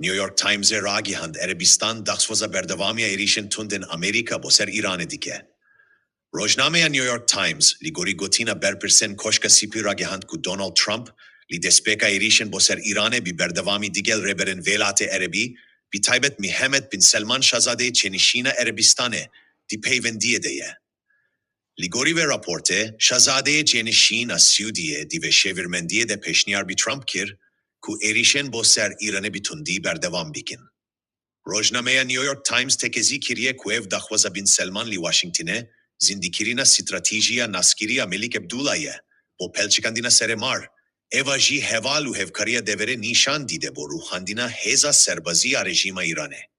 New York Times'e ragihand Arabistan daxwaza berdavamia erişin tundin Amerika boser İran'e dike. Rojnameya New York Times ligori gotina berpirsen koşka sipi ragihand ku Donald Trump li despeka erişin boser İran'e bi berdavami digel reberin velate Arabi bi taybet Mehmet bin Selman Şazade çenişina Arabistan'e di peyvendiye deye. Ligori ve raporte Şazade çenişina Suudiye di ve çevirmendiye de peşniyar bi Trump kir ku erişen boser İran'e bitundi berdevam bikin. Rojnameya New York Times tekezi kiriye ku ev daxwaza bin Selman li Washington'e zindikirina stratejiya naskiriya Melik Abdullah'ye bo pelçikandina seremar eva jî heval û hevkariya devere nîşan dîde bo ruhandina hêza serbaziya rejîma İranê.